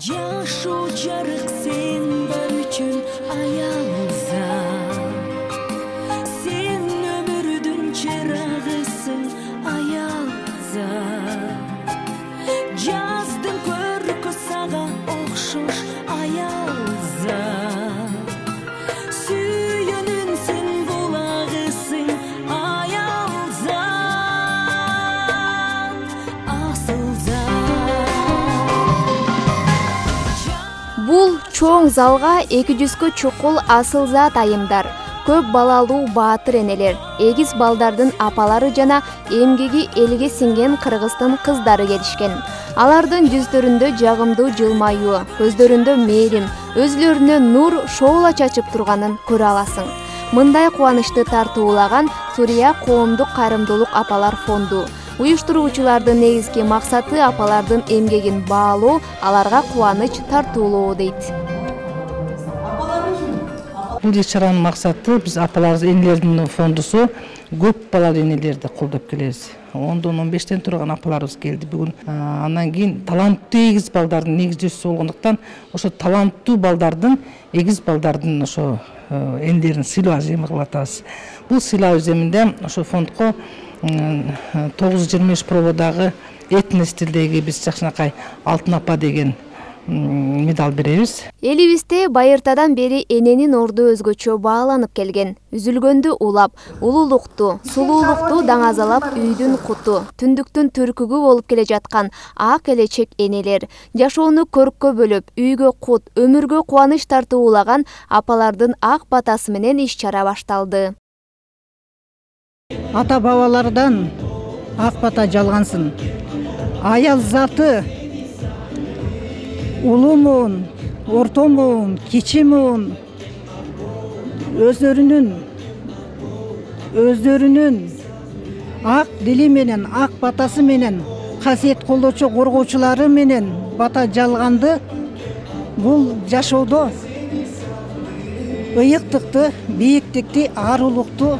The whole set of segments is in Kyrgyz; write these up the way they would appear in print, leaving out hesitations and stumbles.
Жашоо жарык сен бар үчүн аялза. Сен өмүрдүн чырагысың аялза. Жаздын көркү сага окшош аялза. Сүйөнүн сен булагысың аялза. Асылза. Бул чоң залга 200 чукул асылзат айымдар, көп балалуу баатыр энелер, эгиз балдардын апалары жана эмгеги элге сиңген кыргыздын кыздары келишкен. Алардын жүздөрүндө жагымдуу жылмаюу, көздөрүндө мээрим, өзүлөрүнө нур шоола чачып турганын көрө аласың. Мындай кубанычты тартуулаган Сурия коомдук кайрымдуулук апалар фонду. Уюштуруучулардын негизги максаты апалардын эмгегин баалоо, аларга кубаныч тартуулоо дейт. Бул иш-чаранын максаты биз апалар энелердин фондусу көп балалуу энелерди колдоп келебиз. 10-15тен турган апаларыбыз келди бүгүн. Андан кийин таланттуу эгиз балдардын негиздөөсү болгондуктан ошо таланттуу балдардын, эгиз балдардын ошо эндерин сыйлоо аземи кылып атабыз. Бул сыйлоо аземинде ошо фондко 923 прободагы этнос тилдеги биз жакшынакай Алтын апа деген медаль беребиз. Элибизде байыртадан бери эненин орду өзгөчө бааланып келген. Үзүлгөндү улап, улуулукту, сулуулукту даңазалап үйдүн куту, түндүктүн түркүгү болуп келе жаткан ак келечек энелер, жашоону көрккө бөлөп, үйгө кут, өмүргө кубаныч тартуулаган апалардын ак батасы менен иш-чара башталды. Ата бабалардан ак бата жалгансын. Аял заты улуумун, ортомун, кичимун өздөрүнүн ак дили менен, ак батасы менен, касиет колдоочу коргоочулары менен бата жалганды. Бул жашоодо ыйыктыкты, бийиктикти, арулукту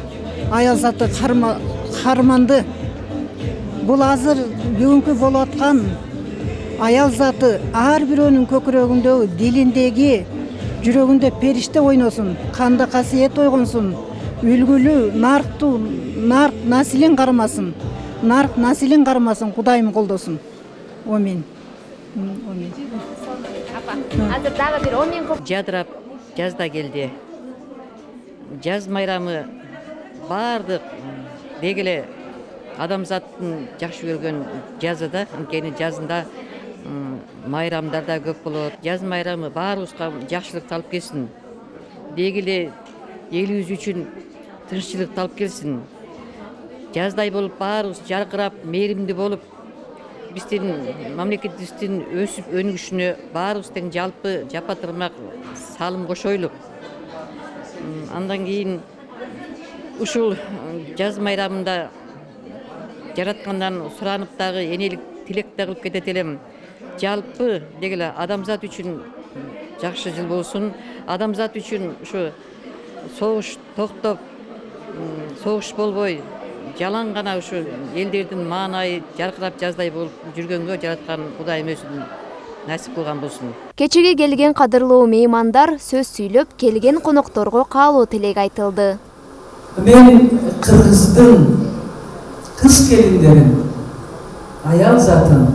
аял заты карманды. Бул азыр бүгүнкү болуп аткан аял заты ар бирөөнүн көкүрөгүндө, дилиндеги, жүрөгүндө периште ойносун, канда касиет ойгонсун, үлгүлүү, нарк наслин кармасын, Кудайым колдосун. Амин. Азыр дагы бир омин жадырап жазда келди. Жаз майрамы бардык дегеле адамзаттын жакшы көргөн жазы да, анткени жазында майрамдар да көп болот. Жаз майрамы баарыбызга жакшылыкты алып келсин. Дегеле элибиз үчүн тынччылыкты алып келсин. Жаздай болуп баарыбыз жаркырап, мээримдүү болуп, биздин мамлекетибиздин өсүп өнүгүшүнө баарыбыз тең жалпы жапа-тырмак салым кошойлу. Андан кийин ушул жаз майрамында жараткандан суранып дагы энелик тилек да кылып кетет элем. Жалпы дегеле адамзат үчүн жакшы жыл болсун. Адамзат үчүн ушу согуш токтоп, согуш болбой, жалаң гана ушу элдердин маанайы жаркырап жаздай болуп жүргөнгө жараткан Кудайым өзү насип кылган болсун. Кечеге келген кадырлуу меймандар сөз сүйлөп, келген конокторго каалоо тилек айтылды. Мен Кыргыздын кыз келиндерин, аял затын,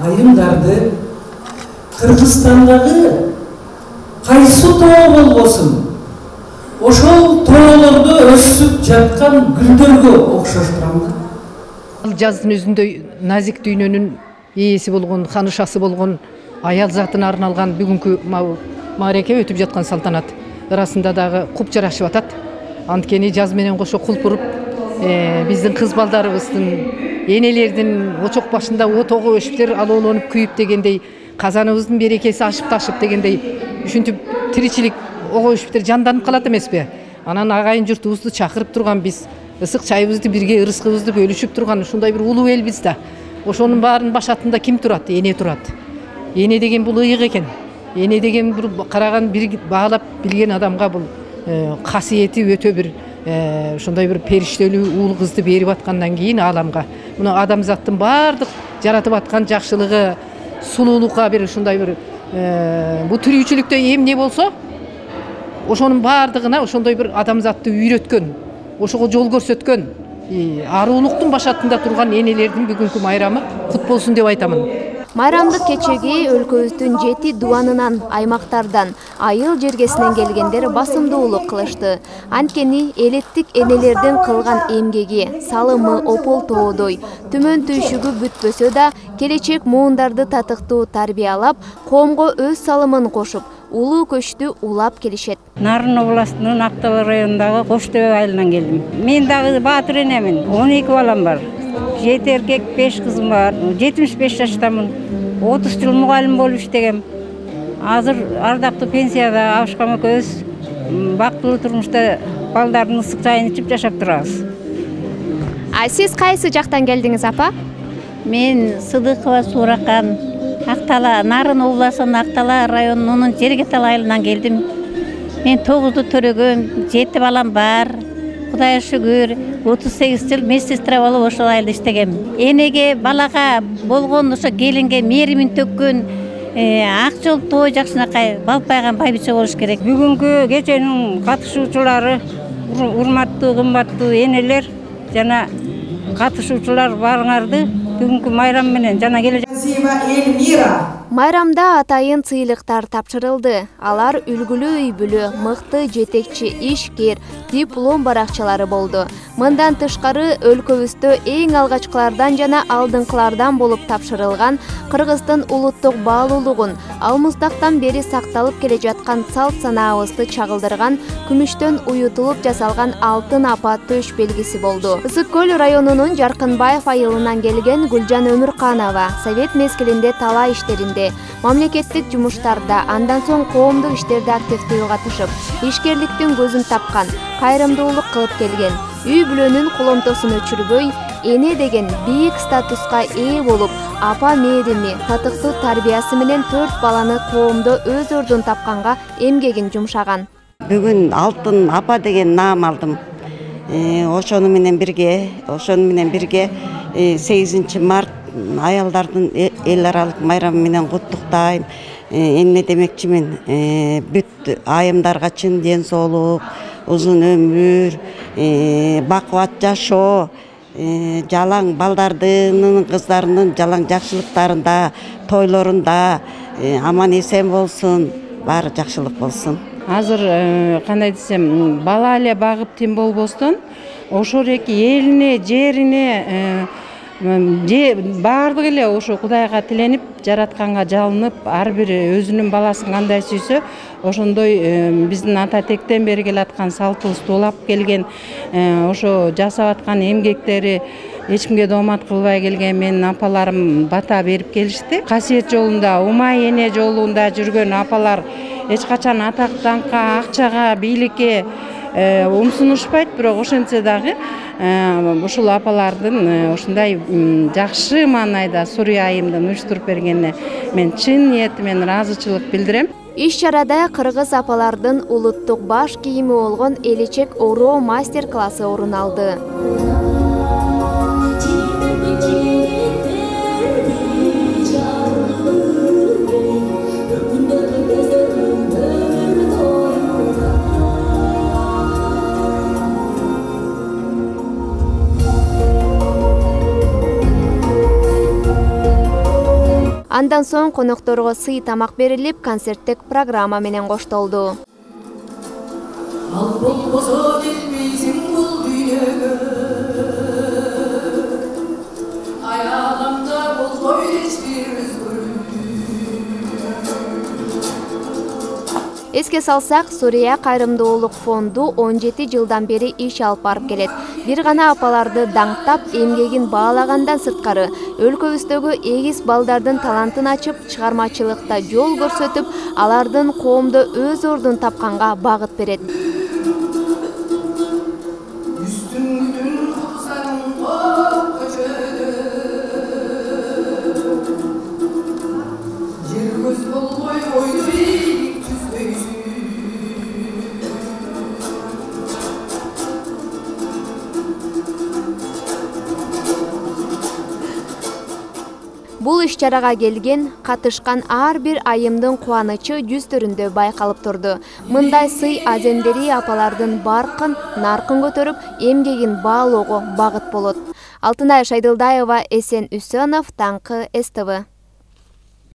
айымдарды Кыргызстандагы кайсы тоо болбосун, ошол тоолордо өсүп жаткан гүлдөргө окшоштурам да. Жаздын өзүндө назик дүйнөнүн ээси болгон, ханышасы болгон аял затына арналган бүгүнкү маареке өтүп жаткан салтанат арасында дагы куп жарашып атат. Анткени жаз менен кошо кулпуруп, биздин кыз балдарыбыздын, энелердин очок башында отого өшүптөр алоолонуп күйүп дегендей, казаныбыздын берекеси ашып ташып дегендей, ушинтип тиричилик ого өшүптөр жанданып калат эмеспи? Анан агайын журтубузду чакырып турган биз, ысык чайыбызды бирге, ырыскыбызды бөлүшүп турган ушундай бир улуу элбиз да. Ошонун баарынын башатында ким турат? Эне турат. Эне деген бул ыйык экен. Эне деген бир караган, бир баалап билген адамга бул касиети өтө бир ошондой бир периштелүү уул кызды берип аткандан кийин ааламга мына адамзаттын баардык жаратып аткан жакшылыгы, сулуулукка бир ушундай бир бул тирүүчүлүктө эмне болсо ошонун баардыгына ошондой бир адамзатты үйрөткөн, ошого жол көрсөткөн аруулуктун башатында турган энелердин бүгүнкү майрамы кут болсун деп айтамын. Майрамдык кечеги өлкөбүздүн 7 дуанынан, аймактардан, айыл жергесинен келгендер басымдуулук кылышты. Анткени элеттик энелердин кылган эмгеги, салымы опол тоодой, түмөн түйшүгү бүтпөсө да, келечек муундарды татыктуу тарбиялап, коомго өз салымын кошуп, улуу көчтү улап келишет. Нарын областынын Актал районундагы Коштөбө айылынан келдим. Мен дагы баатыр энемин. 12 балам бар. 7 эркек, 5 кызым бар. 75 жаштамын. 30 жыл мугалим болуп иштегем. Азыр ардактуу пенсияда Абышкам экөөбүз бактылуу турмушта балдардын ысык чайын ичип жашап турабыз. Сиз кайсы жактан келдиңиз, апа? Мен Сыдыкова Суракан, Актала, Нарын областынын Актала районунун Жергетал айылынан келдим. Мен 9-ду төрөгөм, 7 балам бар. Кудайга шүгүр, 38 жыл медсестра болуп ошол айылда иштегем. Энеге, балага болгон ошо келинге мээримин төккөн ак жол той жакшынакай балпайган байбиче болуш керек. Бүгүнкү кеченин катышуучулары, урматтуу, кымбаттуу энелер жана катышуучулар баарыңарды бүгүнкү майрам менен жана келе Майрамда атайын сыйлыктар тапшырылды. Алар үлгүлүү үй-бүлө, мыкты жетекчи, ишкер, диплом баракчалары болду. Мындан тышкары өлкөбүздө эң алгачкылардан жана алдыңкылардан болуп тапшырылган Кыргыздын улуттук баалуулугун, алмуздактан бери сакталып келе жаткан салт санаабызды чагылдырган күмүштөн уютулуп жасалган алтын апа төш белгиси болду. Ысык көл районунун Жаркынбаев айылынан келген Гүлжан Өмүрканова совет мезгилинде талай иштеринде, мамлекеттик жумуштарда, андан соң коомдук иштерде активдүү катышып, ишкерликтин көзүн тапкан, кайрымдуулук кылып келген. Үй-бүлөнүн коломтосун өчүрбөй, эне деген бийик статуска ээ болуп, апа мээрими, татыктуу тарбиясы менен 4 баланы коомдо өз ордун тапканга эмгегин жумшаган. Бүгүн алтын апа деген наам алдым. Ошону менен бирге 8 март аялдардын эл аралык майрамы менен куттуктайм. Эмне демекчимин, бүт айымдарга чын ден соолук, узун өмүр, бакубат жашоо, жалаң балдардын, кыздарынын жалаң жакшылыктарында, тойлорунда аман эсен болсун, баары жакшылык болсун. Азыр кандай десем, бала эле багып тем болбостон, ошол эки элине, жерине баардык эле ошо Кудайга тиленип, жаратканга жалынып, ар бири өзүнүн баласын кандай сүйсө, ошондой биздин ата тектен бери келаткан салтыбызды улап келген, ошо жасап аткан эмгектери эч кимге доомат кылбай келген менин апаларым бата берип келишти. Касиет жолунда, умай эне жолунда жүргөн апалар эч качан атак даңкка, акчага, бийликке умсунушпайт, бирок ошентсе дагы ушул апалардын ушундай жакшы маанайда Сурия айымдын уюштуруп бергенине мен чын ниетимен ыраазычылык билдирем. Иш-чарада кыргыз апалардын улуттук баш кийими болгон элечек ороо мастер-классы орун алды. Андан соң конокторго сый тамак берилип, концерттик программа менен коштолду. Эске салсак, Сурия кайрымдуулук фонду 17 жылдан бери иш алып барып келет. Бир гана апаларды даңктап, эмгегин баалагандан сырткары, өлкөбүздөгү эгиз балдардын талантын ачып, чыгармачылыкта жол көрсөтүп, алардын коомдо өз ордун тапканга багыт берет. Бул иш чарага келген, катышкан ар бир айымдын кубанычы жүздөрүндө байкалып турду. Мындай сый аземдери апалардын баркын, наркын көтөрүп, эмгегин баалоого багыт болот. Алтынай Шайдылдаева, Эсен Үсөнов, Таңкы СТВ.